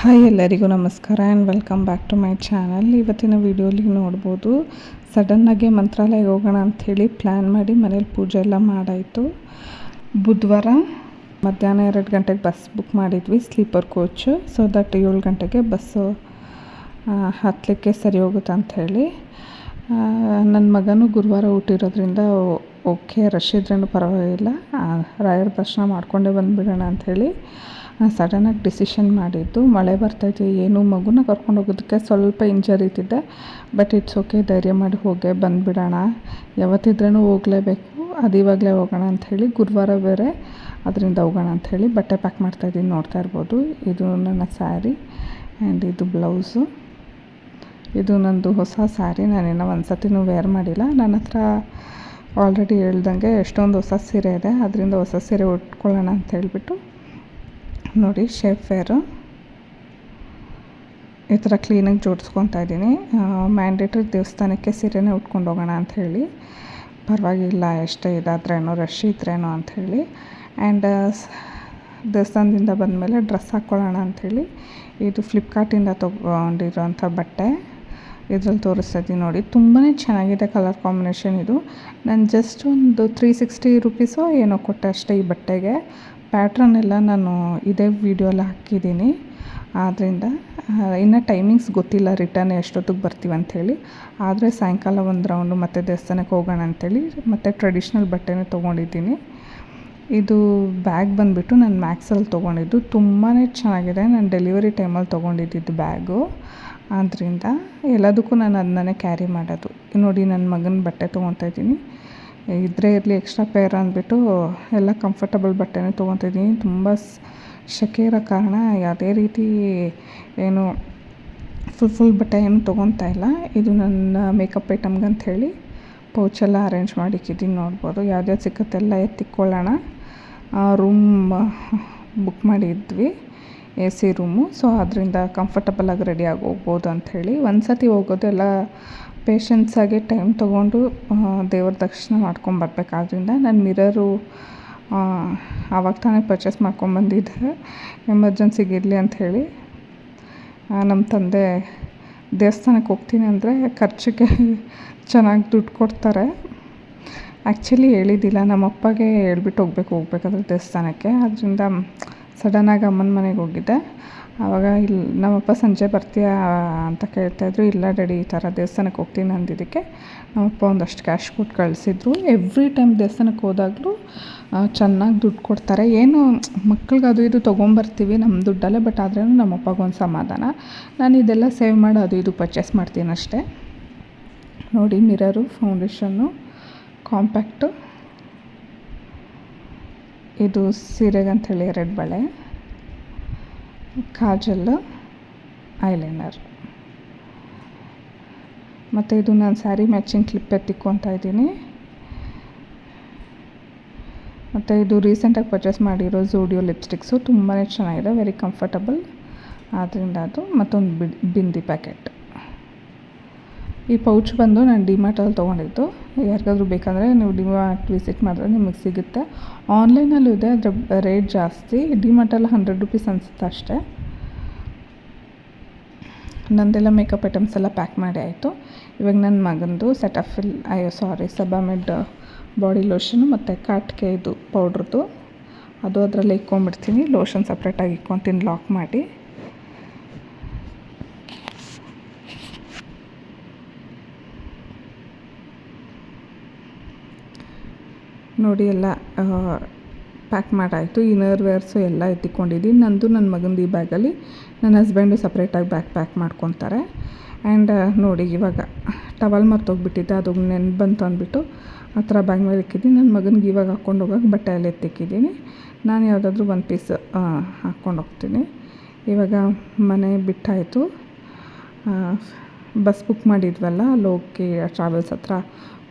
Hi ಎಲ್ಲರಿಗೂ ನಮಸ್ಕಾರ and welcome back to my channel. ಇವತ್ತಿನ ವೀಡಿಯೋಲಿ ನೋಡ್ಬೋದು, ಸಡನ್ನಾಗಿ ಮಂತ್ರಾಲಯಕ್ಕೆ ಹೋಗೋಣ ಅಂಥೇಳಿ ಪ್ಲ್ಯಾನ್ ಮಾಡಿ ಮನೇಲಿ ಪೂಜೆ ಎಲ್ಲ ಮಾಡಾಯಿತು. ಬುಧವಾರ ಮಧ್ಯಾಹ್ನ 2 ಗಂಟೆಗೆ ಬಸ್ ಬುಕ್ ಮಾಡಿದ್ವಿ, ಸ್ಲೀಪರ್ ಕೋಚು, ಸೊ ದಟ್ 7 ಗಂಟೆಗೆ ಬಸ್ಸು ಹತ್ತಲಿಕ್ಕೆ ಸರಿ ಹೋಗುತ್ತೆ ಅಂಥೇಳಿ. ನನ್ನ ಮಗನೂ ಗುರುವಾರ ಹುಟ್ಟಿರೋದ್ರಿಂದ ಓಕೆ, ರಶ್ ಇದ್ರೂ ಪರವಾಗಿಲ್ಲ, ರಾಯರ ದರ್ಶನ ಮಾಡಿಕೊಂಡೇ ಬಂದುಬಿಡೋಣ ಅಂಥೇಳಿ ಸಡನ್ನಾಗಿ ಡಿಸಿಷನ್ ಮಾಡಿದ್ದು. ಮಳೆ ಬರ್ತಾಯಿತ್ತು, ಏನು ಮಗುನ ಕರ್ಕೊಂಡು ಹೋಗೋದಕ್ಕೆ ಸ್ವಲ್ಪ ಹಿಂಜರಿತಿದ್ದೆ, ಬಟ್ ಇಟ್ಸ್ ಓಕೆ, ಧೈರ್ಯ ಮಾಡಿ ಹೋಗೇ ಬಂದುಬಿಡೋಣ, ಯಾವತ್ತಿದ್ರೂ ಹೋಗಲೇಬೇಕು, ಅದು ಇವಾಗಲೇ ಹೋಗೋಣ ಅಂಥೇಳಿ. ಗುರುವಾರ ಬೇರೆ, ಅದರಿಂದ ಹೋಗೋಣ ಅಂಥೇಳಿ ಬಟ್ಟೆ ಪ್ಯಾಕ್ ಮಾಡ್ತಾಯಿದ್ದೀನಿ. ನೋಡ್ತಾ ಇರ್ಬೋದು, ಇದು ನನ್ನ ಸ್ಯಾರಿ ಆ್ಯಂಡ್ ಇದು ಬ್ಲೌಸು. ಇದು ನಂದು ಹೊಸ ಸ್ಯಾರಿ, ನಾನಿನ್ನು ಒಂದು ಸತಿನೂ ವೇರ್ ಮಾಡಿಲ್ಲ. ನನ್ನ ಹತ್ರ ಆಲ್ರೆಡಿ ಹೇಳ್ದಂಗೆ ಎಷ್ಟೊಂದು ಹೊಸ ಸೀರೆ ಇದೆ, ಅದರಿಂದ ಹೊಸ ಸೀರೆ ಉಟ್ಕೊಳ್ಳೋಣ ಅಂತ ಹೇಳ್ಬಿಟ್ಟು ನೋಡಿ ಶೇಪ್ ವೇರು ಈ ಥರ ಕ್ಲೀನಾಗಿ ಜೋಡಿಸ್ಕೊತಾ ಇದ್ದೀನಿ. ಮ್ಯಾಂಡೇಟ್ರಿ ದೇವಸ್ಥಾನಕ್ಕೆ ಸೀರೆನೇ ಉಟ್ಕೊಂಡು ಹೋಗೋಣ ಅಂಥೇಳಿ, ಪರವಾಗಿಲ್ಲ ಎಷ್ಟೇ ಇದಾದ್ರೇನೋ, ರಶ್ ಇದ್ರೇನೋ ಅಂಥೇಳಿ. ಆ್ಯಂಡ್ ದೇವಸ್ಥಾನದಿಂದ ಬಂದಮೇಲೆ ಡ್ರೆಸ್ ಹಾಕ್ಕೊಳ್ಳೋಣ ಅಂಥೇಳಿ ಇದು ಫ್ಲಿಪ್ಕಾರ್ಟಿಂದ ತೊಗೊಂಡಿರೋಂಥ ಬಟ್ಟೆ, ಇದ್ರಲ್ಲಿ ತೋರಿಸ್ತಾಯಿದ್ದೀನಿ ನೋಡಿ. ತುಂಬಾ ಚೆನ್ನಾಗಿದೆ ಕಲರ್ ಕಾಂಬಿನೇಷನ್. ಇದು ನಾನು ಜಸ್ಟ್ ಒಂದು 360 ರುಪೀಸೋ ಏನೋ ಕೊಟ್ಟೆ ಅಷ್ಟೇ ಈ ಬಟ್ಟೆಗೆ. ಪ್ಯಾಟ್ರನ್ ಎಲ್ಲ ನಾನು ಇದೇ ವೀಡಿಯೋಲ್ಲಿ ಹಾಕಿದ್ದೀನಿ, ಆದ್ದರಿಂದ ಇನ್ನು ಟೈಮಿಂಗ್ಸ್ ಗೊತ್ತಿಲ್ಲ ರಿಟರ್ನ್ ಎಷ್ಟೊತ್ತಿಗೆ ಬರ್ತೀವಿ ಅಂಥೇಳಿ. ಆದರೆ ಸಾಯಂಕಾಲ ಒಂದು ರೌಂಡು ಮತ್ತೆ ದೇವಸ್ಥಾನಕ್ಕೆ ಹೋಗೋಣ ಅಂಥೇಳಿ ಮತ್ತು ಟ್ರೆಡಿಷ್ನಲ್ ಬಟ್ಟೆನೇ ತೊಗೊಂಡಿದ್ದೀನಿ. ಇದು ಬ್ಯಾಗ್ ಬಂದುಬಿಟ್ಟು ನಾನು ಮ್ಯಾಕ್ಸಲ್ಲಿ ತೊಗೊಂಡಿದ್ದು, ತುಂಬಾ ಚೆನ್ನಾಗಿದೆ. ನಾನು ಡೆಲಿವರಿ ಟೈಮಲ್ಲಿ ತೊಗೊಂಡಿದ್ದು ಬ್ಯಾಗು, ಆದ್ದರಿಂದ ಎಲ್ಲದಕ್ಕೂ ನಾನು ಅದನ್ನೇ ಕ್ಯಾರಿ ಮಾಡೋದು. ನೋಡಿ, ನನ್ನ ಮಗನ ಬಟ್ಟೆ ತೊಗೊತಾ ಇದ್ದೀನಿ, ಇದ್ದರೆ ಇರಲಿ ಎಕ್ಸ್ಟ್ರಾ ಪೇರ್ ಅಂದ್ಬಿಟ್ಟು ಎಲ್ಲ ಕಂಫರ್ಟಬಲ್ ಬಟ್ಟೆನೇ ತೊಗೊತಿದ್ದೀನಿ. ತುಂಬ ಸೆಕೆ ಇರೋ ಕಾರಣ ಯಾವುದೇ ರೀತಿ ಏನು ಫುಲ್ ಬಟ್ಟೆ ಏನು ತೊಗೊತಾ ಇಲ್ಲ. ಇದು ನನ್ನ ಮೇಕಪ್ ಐಟಮ್ಗೆ ಅಂಥೇಳಿ ಪೌಚೆಲ್ಲ ಅರೇಂಜ್ ಮಾಡಿಕ್ಕಿದ್ದೀನಿ. ನೋಡ್ಬೋದು, ಯಾವ್ದ್ಯಾವ್ದು ಸಿಕ್ಕತ್ತೆಲ್ಲ ಎತ್ತಿಕ್ಕೊಳ್ಳೋಣ. ರೂಮ್ ಬುಕ್ ಮಾಡಿದ್ವಿ, AC ರೂಮು, ಸೊ ಅದರಿಂದ ಕಂಫರ್ಟಬಲಾಗಿ ರೆಡಿಯಾಗಿ ಹೋಗ್ಬೋದು ಅಂಥೇಳಿ. ಒಂದು ಸತಿ ಹೋಗೋದು ಎಲ್ಲ ಪೇಷನ್ಸಾಗಿ ಟೈಮ್ ತೊಗೊಂಡು ದೇವ್ರ ದರ್ಶನ ಮಾಡ್ಕೊಂಬರ್ಬೇಕಾದ್ರಿಂದ ನಾನು ಮಿರರು ಆವಾಗ ತಾನೇ ಪರ್ಚೇಸ್ ಮಾಡ್ಕೊಂಬಂದಿದ್ದೆ, ಎಮರ್ಜೆನ್ಸಿಗೆ ಇರಲಿ ಅಂಥೇಳಿ. ನಮ್ಮ ತಂದೆ ದೇವಸ್ಥಾನಕ್ಕೆ ಹೋಗ್ತೀನಿ ಅಂದರೆ ಖರ್ಚಿಗೆ ಚೆನ್ನಾಗಿ ದುಡ್ಡು ಕೊಡ್ತಾರೆ. ಆ್ಯಕ್ಚುಲಿ ಹೇಳಿದ್ದಿಲ್ಲ, ನಮ್ಮ ಅಪ್ಪಗೆ ಹೇಳ್ಬಿಟ್ಟು ಹೋಗ್ಬೇಕಾದ್ರೆ ದೇವಸ್ಥಾನಕ್ಕೆ, ಅದರಿಂದ ಸಡನ್ನಾಗಿ ಅಮ್ಮನ ಮನೆಗೆ ಹೋಗಿದ್ದೆ. ಆವಾಗ ಇಲ್ಲಿ ನಮ್ಮಪ್ಪ ಸಂಜೆ ಬರ್ತೀಯಾ ಅಂತ ಕೇಳ್ತಾಯಿದ್ರು. ಇಲ್ಲ ಡ್ಯಾಡಿ, ಈ ಥರ ದೇವಸ್ಥಾನಕ್ಕೆ ಹೋಗ್ತೀನಿ ಅಂದಿದ್ದಕ್ಕೆ ನಮ್ಮಪ್ಪ ಒಂದಷ್ಟು ಕ್ಯಾಶ್ ಕೊಟ್ಟು ಕಳಿಸಿದ್ರು. ಎವ್ರಿ ಟೈಮ್ ದೇವಸ್ಥಾನಕ್ಕೆ ಹೋದಾಗಲೂ ಚೆನ್ನಾಗಿ ದುಡ್ಡು ಕೊಡ್ತಾರೆ. ಏನು ಮಕ್ಳಿಗೆ ಅದು ಇದು ತೊಗೊಂಬರ್ತೀವಿ ನಮ್ಮ ದುಡ್ಡಲ್ಲೇ, ಬಟ್ ಆದ್ರೂ ನಮ್ಮಪ್ಪಗೊಂದು ಸಮಾಧಾನ. ನಾನು ಇದೆಲ್ಲ ಸೇವ್ ಮಾಡಿ ಅದು ಇದು ಪರ್ಚೇಸ್ ಮಾಡ್ತೀನಿ ಅಷ್ಟೇ. ನೋಡಿ, ಮಿರರು, ಫೌಂಡೇಶನ್ನು, ಕಾಂಪ್ಯಾಕ್ಟು, ಇದು ಸೀರೆಗೆ ಅಂಥೇಳಿ 2 ಬಳೆ, ಕಾಜಲ್ಲು, ಐಲೈನರ್, ಮತ್ತು ಇದು ನಾನು ಸ್ಯಾರಿ ಮ್ಯಾಚಿಂಗ್ ಕ್ಲಿಪ್ ಎತ್ತಿಕ್ಕೊತಾ ಇದ್ದೀನಿ. ಮತ್ತು ಇದು ರೀಸೆಂಟಾಗಿ ಪರ್ಚೇಸ್ ಮಾಡಿರೋ ಝೂಡಿಯೋ ಲಿಪ್ಸ್ಟಿಕ್ಸು, ತುಂಬಾ ಚೆನ್ನಾಗಿದೆ, ವೆರಿ ಕಂಫರ್ಟಬಲ್, ಆದ್ದರಿಂದ ಅದು. ಮತ್ತೊಂದು ಬಿಂದಿ ಪ್ಯಾಕೆಟ್. ಈ ಪೌಚ್ ಬಂದು ನಾನು ಡಿಮಾರ್ಟಲ್ಲಿ ತೊಗೊಂಡಿದ್ದು. ಯಾರಿಗಾದ್ರೂ ಬೇಕಂದರೆ ನೀವು ಡಿಮಾರ್ಟ್ ವಿಸಿಟ್ ಮಾಡಿದ್ರೆ ನಿಮಗೆ ಸಿಗುತ್ತೆ. ಆನ್ಲೈನಲ್ಲೂ ಇದೆ, ಅದರ ರೇಟ್ ಜಾಸ್ತಿ. ಡಿಮಾರ್ಟಲ್ಲಿ 100 ರುಪೀಸ್ ಅನಿಸುತ್ತೆ ಅಷ್ಟೇ. ನಂದೆಲ್ಲ ಮೇಕಪ್ ಐಟಮ್ಸ್ ಎಲ್ಲ ಪ್ಯಾಕ್ ಮಾಡಿ ಆಯಿತು. ಇವಾಗ ನನ್ನ ಮಗಂದು ಸೆಬಾಮೆಡ್ ಬಾಡಿ ಲೋಷನು ಮತ್ತು ಕಾಟ್ಗೆ ಇದು ಪೌಡ್ರದ್ದು, ಅದು ಅದರಲ್ಲಿ ಇಕ್ಕೊಂಬಿಡ್ತೀನಿ. ಲೋಷನ್ ಸಪ್ರೇಟಾಗಿ ಇಕ್ಕೊತೀನಿ ಲಾಕ್ ಮಾಡಿ. ನೋಡಿ, ಎಲ್ಲ ಪ್ಯಾಕ್ ಮಾಡಾಯಿತು. ಇನ್ನರ್ ವೇರ್ಸು ಎಲ್ಲ ಎತ್ತಿಕೊಂಡಿದ್ದೀನಿ. ನಂದು ನನ್ನ ಮಗಂದು ಈ ಬ್ಯಾಗಲ್ಲಿ, ನನ್ನ ಹಸ್ಬೆಂಡು ಸಪ್ರೇಟಾಗಿ ಬ್ಯಾಗ್ ಪ್ಯಾಕ್ ಮಾಡ್ಕೊತಾರೆ. ಆ್ಯಂಡ್ ನೋಡಿ, ಇವಾಗ ಟವಲ್ ಮರ್ತೋಗ್ಬಿಟ್ಟಿದ್ದೆ, ಅದು ನೆನ್ಪು ಬಂತು ಅಂದ್ಬಿಟ್ಟು ಆ ಥರ ಬ್ಯಾಗ್ ಮೇಲೆ ಇಕ್ಕಿದ್ದೀನಿ. ನನ್ನ ಮಗನಿಗೆ ಇವಾಗ ಹಾಕ್ಕೊಂಡು ಹೋಗೋಕೆ ಬಟ್ಟೆಯಲ್ಲಿ ಎತ್ತಿಕ್ಕಿದ್ದೀನಿ. ನಾನು ಯಾವುದಾದ್ರೂ ಒಂದು ಪೀಸ್ ಹಾಕ್ಕೊಂಡು ಹೋಗ್ತೀನಿ. ಇವಾಗ ಮನೆ ಬಿಟ್ಟಾಯಿತು. ಬಸ್ ಬುಕ್ ಮಾಡಿದ್ವಲ್ಲ, ಅಲ್ಲಿ ಹೋಗಿ ಟ್ರಾವೆಲ್ಸ್ ಹತ್ರ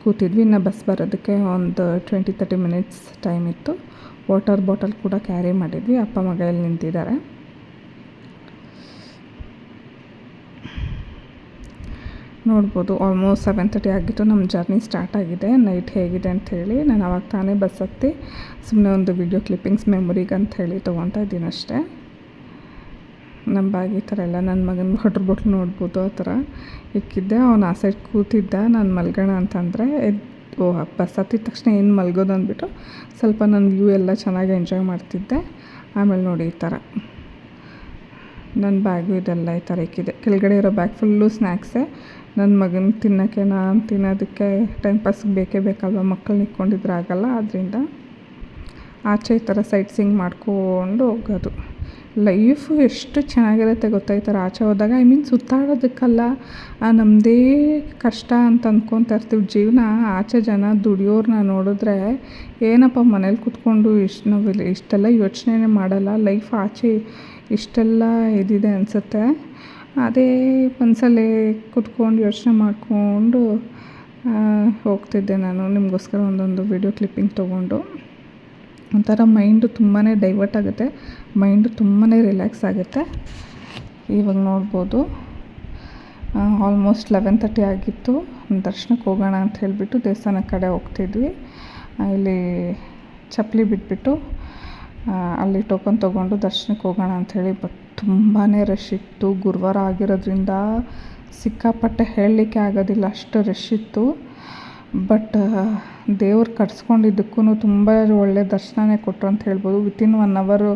ಕೂತಿದ್ವಿ. ಇನ್ನು ಬಸ್ ಬರೋದಕ್ಕೆ ಒಂದು 20-30 ಮಿನಿಟ್ಸ್ ಟೈಮ್ ಇತ್ತು. ವಾಟರ್ ಬಾಟಲ್ ಕೂಡ ಕ್ಯಾರಿ ಮಾಡಿದ್ವಿ. ಅಪ್ಪ ಮಗ ಇಲ್ಲಿ ನಿಂತಿದ್ದಾರೆ. ನೋಡ್ಬೋದು, ಆಲ್ಮೋಸ್ಟ್ 7:30 ಆಗಿತ್ತು. ನಮ್ಮ ಜರ್ನಿ ಸ್ಟಾರ್ಟ್ ಆಗಿದೆ. ನೈಟ್ ಹೇಗಿದೆ ಅಂಥೇಳಿ ನಾನು ಆವಾಗ ತಾನೇ ಬಸ್ ಹತ್ತಿ ಸುಮ್ಮನೆ ಒಂದು ವಿಡಿಯೋ ಕ್ಲಿಪ್ಪಿಂಗ್ಸ್ ಮೆಮೊರಿಗೆ ಅಂಥೇಳಿ ತೊಗೊತಾ ಇದ್ದೀನಿ ಅಷ್ಟೇ. ನಮ್ಮ ಬ್ಯಾಗ್ ಈ ಥರ ಎಲ್ಲ ನನ್ನ ಮಗನ ವಾಟರ್ ಬಾಟ್ಲ್ ನೋಡ್ಬೋದು ಆ ಥರ ಇಕ್ಕಿದ್ದೆ. ಅವ್ನು ಆ ಸೈಡ್ ಕೂತಿದ್ದ, ನಾನು ಮಲ್ಗೋಣ ಅಂತಂದರೆ ಬಸ್ ಹತ್ತಿದ ತಕ್ಷಣ ಏನು ಮಲ್ಗೋದು ಅಂದ್ಬಿಟ್ಟು ಸ್ವಲ್ಪ ನಾನು ವ್ಯೂ ಎಲ್ಲ ಚೆನ್ನಾಗಿ ಎಂಜಾಯ್ ಮಾಡ್ತಿದ್ದೆ. ಆಮೇಲೆ ನೋಡಿ ಈ ಥರ ನನ್ನ ಬ್ಯಾಗು ಇದೆಲ್ಲ ಈ ಥರ ಇಕ್ಕಿದೆ. ಕೆಳಗಡೆ ಇರೋ ಬ್ಯಾಗ್ ಫುಲ್ಲು ಸ್ನ್ಯಾಕ್ಸೇ. ನನ್ನ ಮಗನ ತಿನ್ನೋಕ್ಕೆ, ನಾನು ತಿನ್ನೋದಕ್ಕೆ ಟೈಮ್ ಪಾಸ್ಗೆ ಬೇಕೇ ಬೇಕಲ್ವ, ಮಕ್ಕಳನ್ನ ಇಟ್ಕೊಂಡಿದ್ರೆ ಆಗೋಲ್ಲ. ಆದ್ದರಿಂದ ಆಚೆ ಈ ಥರ ಸೈಟ್ ಸೀಯಿಂಗ್ ಮಾಡ್ಕೊಂಡು ಹೋಗೋದು. ಲೈಫು ಎಷ್ಟು ಚೆನ್ನಾಗಿರುತ್ತೆ ಗೊತ್ತಾ ಈ ಥರ ಆಚೆ ಹೋದಾಗ. ಐ ಮೀನ್ ಸುತ್ತಾಡೋದಕ್ಕಲ್ಲ, ನಮ್ಮದೇ ಕಷ್ಟ ಅಂತ ಅಂದ್ಕೊತಾ ಇರ್ತೀವಿ. ಜೀವನ ಆಚೆ ಜನ ದುಡಿಯೋರನ್ನ ನೋಡಿದ್ರೆ ಏನಪ್ಪ ಮನೇಲಿ ಕೂತ್ಕೊಂಡು ನಾವು ಇಷ್ಟೆಲ್ಲ ಯೋಚನೆ ಮಾಡಲ್ಲ, ಲೈಫ್ ಆಚೆ ಇಷ್ಟೆಲ್ಲ ಇದಿದೆ ಅನಿಸುತ್ತೆ. ಅದೇ ಮನಸಲ್ಲೇ ಕೂತ್ಕೊಂಡು ಯೋಚನೆ ಮಾಡಿಕೊಂಡು ಹೋಗ್ತಿದ್ದೆ ನಾನು. ನಿಮಗೋಸ್ಕರ ಒಂದೊಂದು ವಿಡಿಯೋ ಕ್ಲಿಪ್ಪಿಂಗ್ ತೊಗೊಂಡು ಒಂಥರ ಮೈಂಡು ತುಂಬಾ ಡೈವರ್ಟ್ ಆಗುತ್ತೆ, ಮೈಂಡು ತುಂಬಾ ರಿಲ್ಯಾಕ್ಸ್ ಆಗುತ್ತೆ. ಇವಾಗ ನೋಡ್ಬೋದು ಆಲ್ಮೋಸ್ಟ್ 11:30 ಆಗಿತ್ತು. ದರ್ಶನಕ್ಕೆ ಹೋಗೋಣ ಅಂತ ಹೇಳಿಬಿಟ್ಟು ದೇವಸ್ಥಾನ ಕಡೆ ಹೋಗ್ತಿದ್ವಿ. ಇಲ್ಲಿ ಚಪ್ಪಲಿ ಬಿಟ್ಬಿಟ್ಟು ಅಲ್ಲಿ ಟೋಕನ್ ತೊಗೊಂಡು ದರ್ಶನಕ್ಕೆ ಹೋಗೋಣ ಅಂಥೇಳಿ. ಬಟ್ ತುಂಬಾ ರಶ್ ಇತ್ತು. ಗುರುವಾರ ಆಗಿರೋದ್ರಿಂದ ಸಿಕ್ಕಾಪಟ್ಟೆ ಹೇಳಲಿಕ್ಕೆ ಆಗೋದಿಲ್ಲ, ಅಷ್ಟು ರಶ್ ಇತ್ತು. ಬಟ್ ದೇವ್ರು ಕಟ್ಸ್ಕೊಂಡಿದ್ದಕ್ಕೂ ತುಂಬ ಒಳ್ಳೆ ದರ್ಶನನೇ ಕೊಟ್ಟರು ಅಂತ ಹೇಳ್ಬೋದು. ವಿತಿನ್ 1 ಅವರು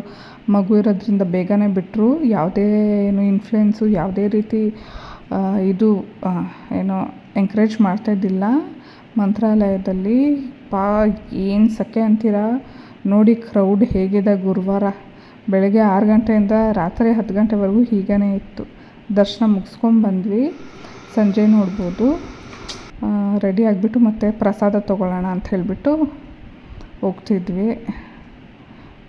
ಮಗು ಇರೋದ್ರಿಂದ ಬೇಗನೆ ಬಿಟ್ಟರು. ಯಾವುದೇ ಏನು ಇನ್ಫ್ಲುಯೆನ್ಸು, ಯಾವುದೇ ರೀತಿ ಇದು ಏನೋ ಎಂಕರೇಜ್ ಮಾಡ್ತಾಯಿದ್ದಿಲ್ಲ. ಮಂತ್ರಾಲಯದಲ್ಲಿ ಏನು ಸೆಕೆ ಅಂತೀರಾ ನೋಡಿ. ಕ್ರೌಡ್ ಹೇಗಿದೆ ಗುರುವಾರ ಬೆಳಗ್ಗೆ 6 ಗಂಟೆಯಿಂದ ರಾತ್ರಿ 10 ಗಂಟೆವರೆಗೂ ಹೀಗೇ ಇತ್ತು. ದರ್ಶನ ಮುಗಿಸ್ಕೊಂಡ್ಬಂದ್ವಿ. ಸಂಜೆ ನೋಡ್ಬೋದು ರೆಡಿ ಆಗಿಬಿಟ್ಟು ಮತ್ತೆ ಪ್ರಸಾದ ತೊಗೊಳ್ಳೋಣ ಅಂತ ಹೇಳಿಬಿಟ್ಟು ಹೋಗ್ತಿದ್ವಿ.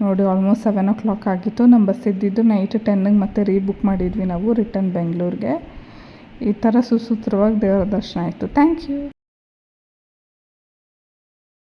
ನೋಡಿ ಆಲ್ಮೋಸ್ಟ್ 7 o'clock ಆಗಿತ್ತು. ನಮ್ಮ ಬಸ್ ಇದ್ದಿದ್ದು ನೈಟ್ 10ಗೆ ಮತ್ತೆ ರೀಬುಕ್ ಮಾಡಿದ್ವಿ ನಾವು ರಿಟರ್ನ್ ಬೆಂಗಳೂರಿಗೆ. ಈ ಥರ ಸುಸೂತ್ರವಾಗಿ ದೇವರ ದರ್ಶನ ಆಯಿತು. Thank you.